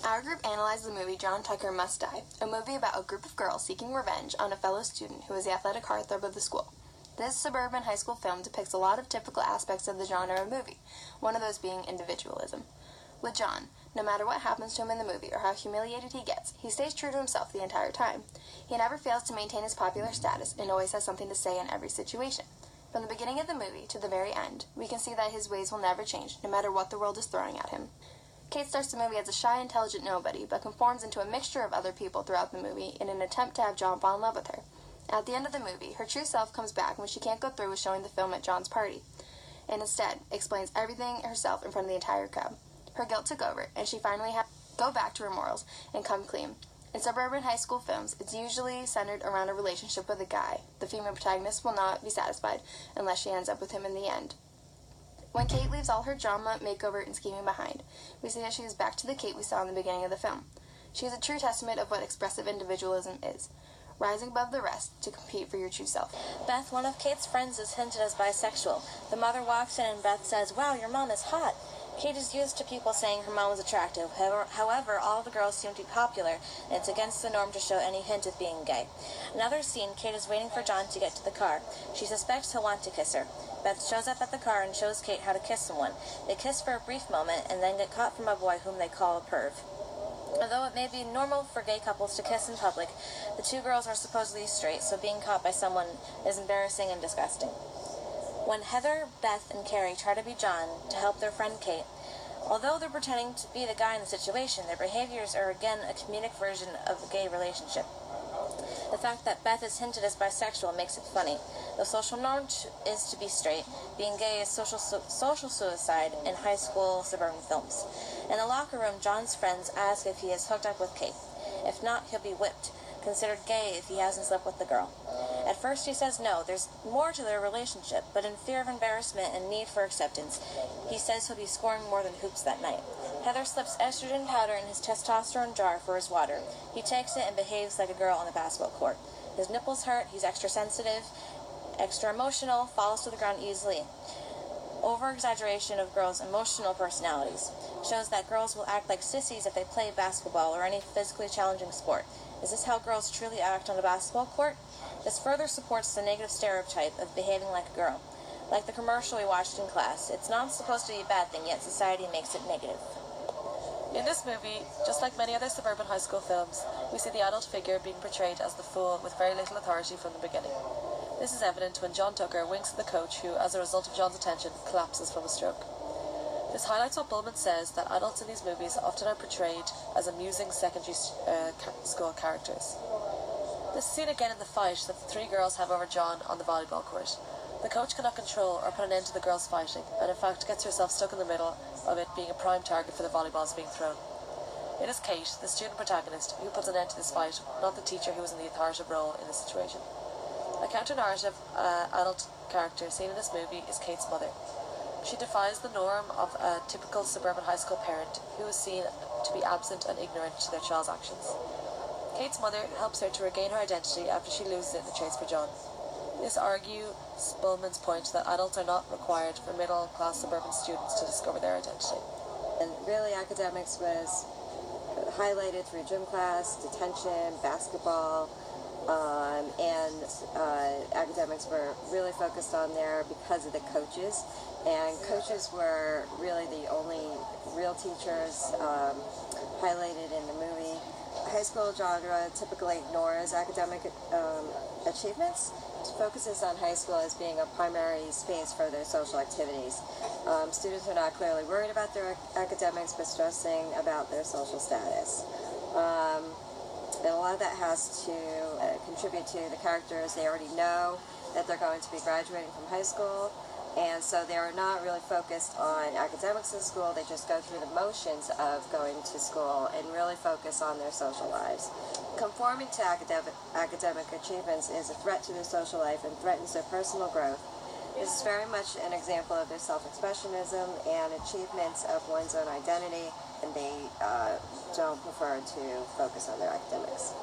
Our group analyzed the movie John Tucker Must Die, a movie about a group of girls seeking revenge on a fellow student who is the athletic heartthrob of the school. This suburban high school film depicts a lot of typical aspects of the genre of movie, one of those being individualism. With John, no matter what happens to him in the movie or how humiliated he gets, he stays true to himself the entire time. He never fails to maintain his popular status and always has something to say in every situation. From the beginning of the movie to the very end, we can see that his ways will never change, no matter what the world is throwing at him. Kate starts the movie as a shy, intelligent nobody, but conforms into a mixture of other people throughout the movie in an attempt to have John fall in love with her. At the end of the movie, her true self comes back when she can't go through with showing the film at John's party, and instead explains everything herself in front of the entire crowd. Her guilt took over, and she finally had to go back to her morals and come clean. In suburban high school films, it's usually centered around a relationship with a guy. The female protagonist will not be satisfied unless she ends up with him in the end. When Kate leaves all her drama, makeover, and scheming behind, we see that she is back to the Kate we saw in the beginning of the film. She is a true testament of what expressive individualism is, rising above the rest to compete for your true self. Beth, one of Kate's friends, is hinted as bisexual. The mother walks in and Beth says, "Wow, your mom is hot." Kate is used to people saying her mom was attractive. However, all the girls seem to be popular, and it's against the norm to show any hint of being gay. Another scene, Kate is waiting for John to get to the car. She suspects he'll want to kiss her. Beth shows up at the car and shows Kate how to kiss someone. They kiss for a brief moment and then get caught from a boy whom they call a perv. Although it may be normal for gay couples to kiss in public, the two girls are supposedly straight, so being caught by someone is embarrassing and disgusting. When Heather, Beth, and Carrie try to be John to help their friend Kate, although they're pretending to be the guy in the situation, their behaviors are again a comedic version of a gay relationship. The fact that Beth is hinted as bisexual makes it funny. The social norm is to be straight. Being gay is social suicide in high school suburban films. In the locker room, John's friends ask if he is hooked up with Kate. If not, he'll be whipped, considered gay if he hasn't slept with the girl. At first he says no, there's more to their relationship, but in fear of embarrassment and need for acceptance, he says he'll be scoring more than hoops that night. Heather slips estrogen powder in his testosterone jar for his water. He takes it and behaves like a girl on the basketball court. His nipples hurt, he's extra sensitive, extra emotional, falls to the ground easily. Over-exaggeration of girls' emotional personalities shows that girls will act like sissies if they play basketball or any physically challenging sport. Is this how girls truly act on a basketball court? This further supports the negative stereotype of behaving like a girl. Like the commercial we watched in class, it's not supposed to be a bad thing, yet society makes it negative. In this movie, just like many other suburban high school films, we see the adult figure being portrayed as the fool with very little authority from the beginning. This is evident when John Tucker winks at the coach who, as a result of John's attention, collapses from a stroke. This highlights what Bullman says, that adults in these movies often are portrayed as amusing secondary school characters. This is seen again in the fight that the three girls have over John on the volleyball court. The coach cannot control or put an end to the girls fighting, and in fact gets herself stuck in the middle of it, being a prime target for the volleyballs being thrown. It is Kate, the student protagonist, who puts an end to this fight, not the teacher who was in the authoritative role in this situation. A counter-narrative adult character seen in this movie is Kate's mother. She defies the norm of a typical suburban high school parent who is seen to be absent and ignorant to their child's actions. Kate's mother helps her to regain her identity after she loses it in the chase for John. This argues Bullman's point that adults are not required for middle-class suburban students to discover their identity. And really, academics was highlighted through gym class, detention, basketball, and academics were really focused on there because of the coaches. And coaches were really the only real teachers highlighted in the movie. High school genre typically ignores academic achievements. It focuses on high school as being a primary space for their social activities. Students are not clearly worried about their academics, but stressing about their social status. And a lot of that has to contribute to the characters. They already know that they're going to be graduating from high school, and so they're not really focused on academics in school. They just go through the motions of going to school and really focus on their social lives. Conforming to academic achievements is a threat to their social life and threatens their personal growth. This is very much an example of their self-expressionism and achievements of one's own identity, and they don't prefer to focus on their academics.